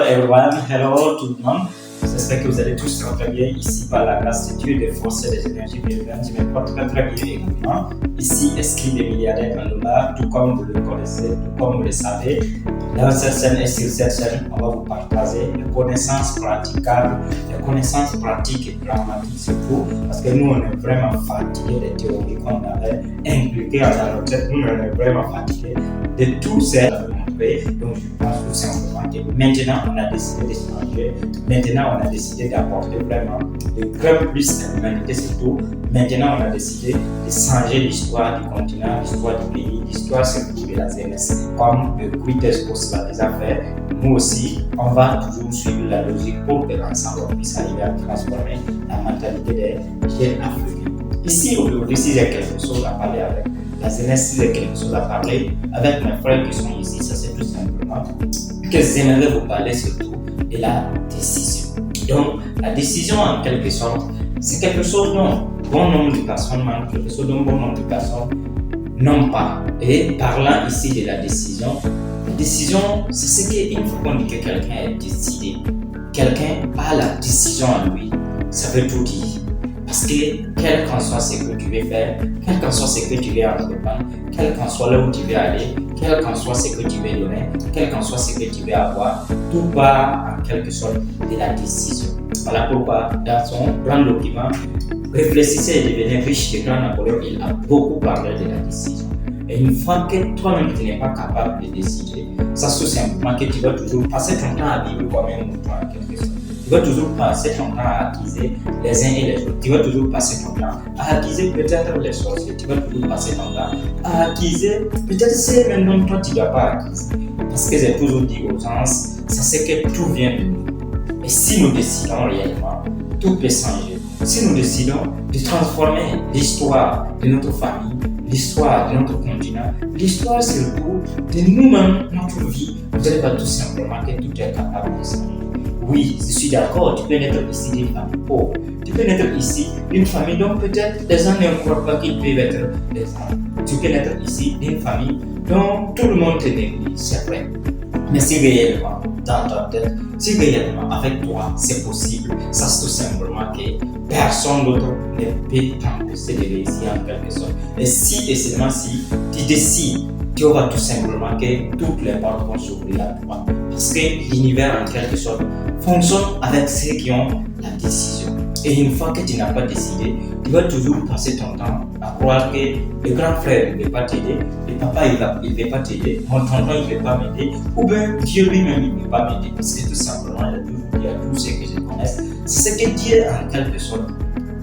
everyone, hello tout le monde. J'espère que vous allez tous très bien. Ici, par la grâce de Dieu, des forces et des énergies bienveillantes, je me porte très bien également. Ici, Esprit des milliardaires en dollars, tout comme vous le connaissez, tout comme vous le savez. Dans cette scène et sur cette scène, on va vous partager les connaissances praticables, les connaissances pratiques et pragmatiques surtout, parce que nous, on est vraiment fatigués des théories qu'on avait impliquées dans notre tête. Nous, on est vraiment fatigués de tout ces donc je pense tout simplement que maintenant on a décidé de changer, maintenant on a décidé d'apporter vraiment de grand plus à l'humanité surtout. Maintenant on a décidé de changer l'histoire du continent, l'histoire du pays, l'histoire surtout de la jeunesse. Comme le Quitescos l'a déjà fait, nous aussi on va toujours suivre la logique pour que l'ensemble on puisse arriver à transformer la mentalité des jeunes africains. Ici aujourd'hui, si j'ai quelque chose à parler avec la jeunesse, si j'ai quelque chose à parler avec mes frères qui sont ici, ça c'est tout simplement que j'aimerais vous parler surtout de la décision. Donc, la décision en quelque sorte, c'est quelque chose dont bon nombre de personnes manquent, quelque chose dont bon nombre de personnes n'ont pas. Et parlant ici de la décision, c'est ce qu'une fois qu'on dit que quelqu'un est décidé, quelqu'un a la décision en lui, ça veut tout dire. Parce que quel qu'en soit ce que tu veux faire, quel qu'en soit ce que tu veux entreprendre, quel qu'en soit là où tu veux aller, quel qu'en soit ce que tu veux donner, quel qu'en soit ce que tu veux avoir, tout part en quelque sorte de la décision. Voilà pourquoi dans son grand document, Réfléchissez et devenez riche de grand Napoléon, il a beaucoup parlé de la décision. Et une fois que toi-même tu n'es pas capable de décider, ça c'est simplement que tu vas toujours passer ton temps à vivre comme un mouton en quelque sorte. Tu vas toujours passer ton temps à acquiser les uns et les autres. Tu vas toujours passer ton temps à acquiser peut-être les sorciers. Tu vas toujours passer ton temps à acquiser peut-être ces mêmes dont toi tu ne dois pas acquiser. Parce que j'ai toujours dit aux gens, ça c'est que tout vient de nous. Et si nous décidons réellement, tout peut changer. Si nous décidons de transformer l'histoire de notre famille, l'histoire de notre continent, l'histoire surtout de nous-mêmes, notre vie, vous n'allez pas tout simplement que tout est capable de changer. Oui, je suis d'accord, tu peux naître ici d'une famille pauvre, tu peux naître ici d'une famille dont peut-être les gens ne croient pas qu'ils peuvent être des gens. Tu peux naître ici d'une famille dont tout le monde te néglige, c'est vrai. Mais si réellement, dans ta tête, si réellement avec toi, c'est possible, sache tout simplement que personne d'autre ne peut t'empêcher de réussir en quelque sorte. Et si et seulement si tu décides, tu auras tout simplement que toutes les portes vont s'ouvrir à toi. Parce que l'univers en quelque sorte fonctionne avec ceux qui ont la décision. Et une fois que tu n'as pas décidé, tu vas toujours passer ton temps à croire que le grand frère ne va pas t'aider, le papa il ne va pas t'aider, mon tonton il ne va pas m'aider, ou bien Dieu lui-même il ne va pas m'aider. Parce que tout simplement, il a toujours dit à tous ceux que je connaisse, c'est ce que Dieu en quelque sorte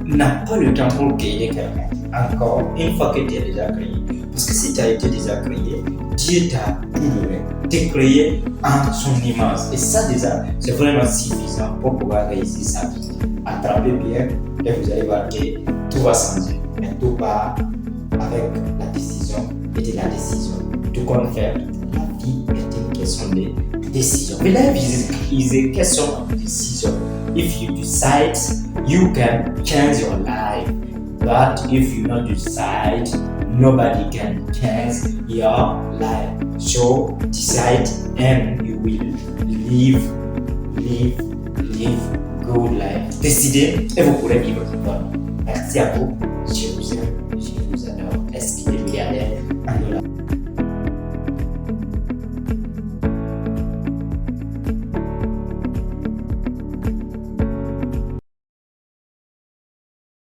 n'a pas le temps pour aider quelqu'un. Encore, une fois que tu es déjà créé. Parce que si tu as été déjà créé, Dieu t'a tout donné. Tu es créé en son image. Et ça déjà, c'est vraiment suffisant pour pouvoir réussir sa vie. Attrapez bien et vous allez voir que tout va changer. Mais tout part avec la décision et de la décision. Tout comme faire, la vie est une question de décision. Mais la vie is a question of decision. If you decide, you can change your life. But if you don't decide, nobody can change your life. So decide and you will live good life. Décidez et vous pourrez vivre une bonne vie. Merci à vous.